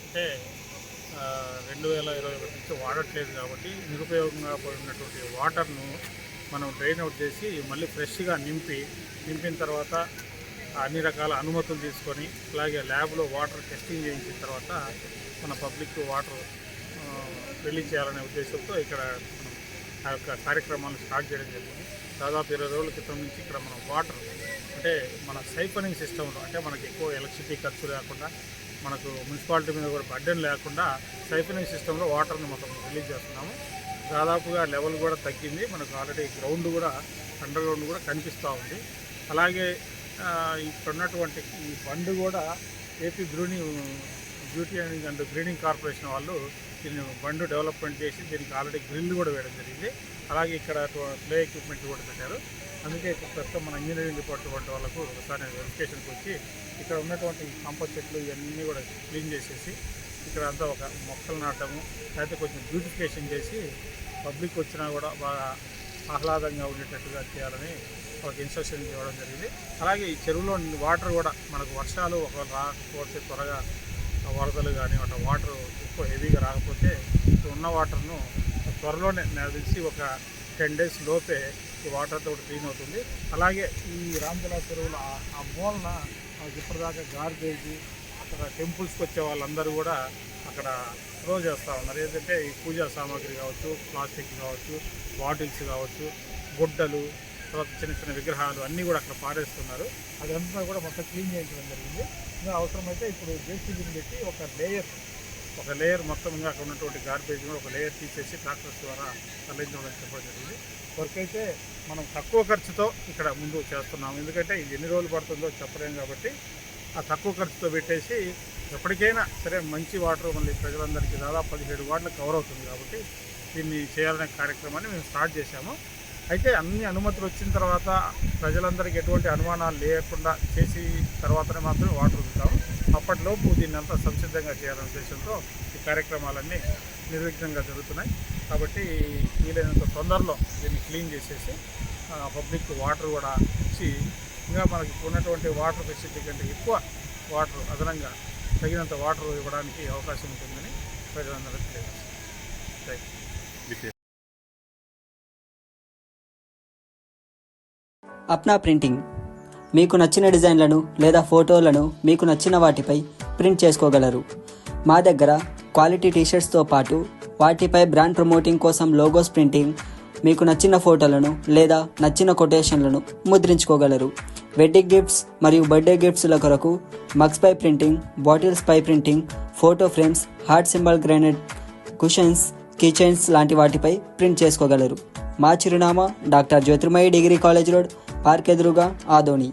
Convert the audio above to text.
అంటే 2021 నుంచి వాడట్లేదు కాబట్టి నిరుపయోగంగా పడినటువంటి వాటర్ను మనం డ్రైన్ అవుట్ చేసి మళ్ళీ ఫ్రెష్గా నింపిన తర్వాత అన్ని రకాల అనుమతులు తీసుకొని అలాగే ల్యాబ్లో వాటర్ టెస్టింగ్ చేయించిన తర్వాత మన పబ్లిక్ వాటర్ రిలీజ్ చేయాలనే ఉద్దేశంతో ఇక్కడ మనం ఆ యొక్క కార్యక్రమాలను స్టార్ట్ చేయడం జరిగింది. దాదాపు 20 రోజుల క్రితం నుంచి ఇక్కడ మనం వాటర్ అంటే మన సైఫనింగ్ సిస్టంలో అంటే మనకి ఎక్కువ ఎలక్ట్రిసిటీ ఖర్చు లేకుండా మనకు మున్సిపాలిటీ మీద కూడా బర్డెన్ లేకుండా సైఫనింగ్ సిస్టంలో వాటర్ని మనం రిలీజ్ చేస్తున్నాము. దాదాపుగా లెవెల్ కూడా తగ్గింది. మనకు ఆల్రెడీ గ్రౌండ్ కూడా అండర్ గ్రౌండ్ కూడా కనిపిస్తూ ఉంది. అలాగే ఇక్కడ ఉన్నటువంటి ఈ బండ్ కూడా AP beauty and greening corporation వాళ్ళు దీన్ని బండ్ డెవలప్మెంట్ చేసి దీనికి ఆల్రెడీ గ్రిల్ కూడా వేయడం జరిగింది. అలాగే ఇక్కడ ప్లే ఎక్విప్మెంట్ కూడా పెట్టారు. అందుకే ఇక్కడ ప్రస్తుతం మన ఇంజనీరింగ్ డిపార్ట్మెంట్ వాళ్ళకు ఒకసారి వెరిఫికేషన్కి వచ్చి ఇక్కడ ఉన్నటువంటి కంప చెట్లు ఇవన్నీ కూడా క్లీన్ చేసేసి ఇక్కడ అంతా ఒక మొక్కలు నాటము లేకపోతే కొంచెం బ్యూటిఫికేషన్ చేసి పబ్లిక్ వచ్చినా కూడా బాగా ఆహ్లాదంగా ఉండేటట్టుగా చేయాలని ఒక ఇన్స్ట్రక్షన్ ఇవ్వడం జరిగింది. అలాగే ఈ చెరువులో వాటర్ కూడా మనకు వర్షాలు ఒకవేళ రాకపోతే త్వరగా వరదలు కానీ అట్లా వాటర్ ఎక్కువ హెవీగా రాకపోతే ఉన్న వాటర్ను త్వరలోనే నాకు తెలిసి ఒక 10 days లోపే ఈ వాటర్తో క్లీన్ అవుతుంది. అలాగే ఈ రాంపులా చెరువులో ఆ మూలన ఇప్పటిదాకా గార్బేజ్ అక్కడ టెంపుల్స్కి వచ్చే వాళ్ళందరూ కూడా అక్కడ త్రో చేస్తూ ఉన్నారు. ఏంటంటే ఈ పూజా సామాగ్రి కావచ్చు, ప్లాస్టిక్ కావచ్చు, బాటిల్స్ కావచ్చు, గుడ్డలు, తర్వాత చిన్న చిన్న విగ్రహాలు అన్నీ కూడా అక్కడ పారేస్తున్నారు. అదంతా కూడా మొత్తం క్లీన్ చేయించడం జరిగింది. ఇంకా అవసరమైతే ఇప్పుడు జేసీబీని పెట్టి ఒక లేయర్ మొత్తంగా అక్కడ ఉన్నటువంటి గార్బేజ్ ఒక లేయర్ తీసేసి ట్రాక్టర్స్ ద్వారా తరలించడం చెప్పడం జరిగింది. వర్క్ అయితే మనం తక్కువ ఖర్చుతో ఇక్కడ ముందు చేస్తున్నాము. ఎందుకంటే ఇది ఎన్ని రోజులు పడుతుందో చెప్పలేము కాబట్టి ఆ తక్కువ ఖర్చుతో పెట్టేసి ఎప్పటికైనా సరే మంచి వాటర్ మళ్ళీ ప్రజలందరికీ దాదాపు 17 వార్డులు కవర్ అవుతుంది కాబట్టి దీన్ని చేయాలనే కార్యక్రమాన్ని మేము స్టార్ట్ చేశాము. అయితే అన్ని అనుమతులు వచ్చిన తర్వాత ప్రజలందరికీ ఎటువంటి అనుమానాలు లేకుండా చేసి తర్వాతనే మాత్రమే వాటర్ వదులుతాము. అప్పటిలోపు దీన్ని అంతా సంసిద్ధంగా చేయాలనే ఉద్దేశంతో ఈ కార్యక్రమాలన్నీ నిర్విఘ్నంగా జరుగుతున్నాయి. కాబట్టి వీలైనంత తొందరలో దీన్ని క్లీన్ చేసేసి పబ్లిక్ వాటర్ కూడా ఇచ్చి ఇంకా మనకి ఉన్నటువంటి వాటర్ ఫెసిలిటీ కంటే ఎక్కువ వాటర్ అదనంగా తగినంత వాటర్ ఇవ్వడానికి అవకాశం ఉంటుందని ప్రజలందరికీ తెలియజేస్తాం. అప్నా ప్రింటింగ్ మీకు నచ్చిన డిజైన్లను లేదా ఫోటోలను మీకు నచ్చిన వాటిపై ప్రింట్ చేసుకోగలరు. మా దగ్గర క్వాలిటీ టీషర్ట్స్తో పాటు వాటిపై బ్రాండ్ ప్రమోటింగ్ కోసం లోగోస్ ప్రింటింగ్, మీకు నచ్చిన ఫోటోలను లేదా నచ్చిన కొటేషన్లను ముద్రించుకోగలరు. వెడ్డింగ్ గిఫ్ట్స్ మరియు బర్త్డే గిఫ్ట్స్ల కొరకు మగ్స్ పై ప్రింటింగ్, బాటిల్స్ పై printing, photo frames, heart symbol granite, cushions, keychains లాంటి వాటిపై ప్రింట్ చేసుకోగలరు. మా చిరునామా doctor Jyothirmayi degree college road, park ఎదురుగా, ఆదోని.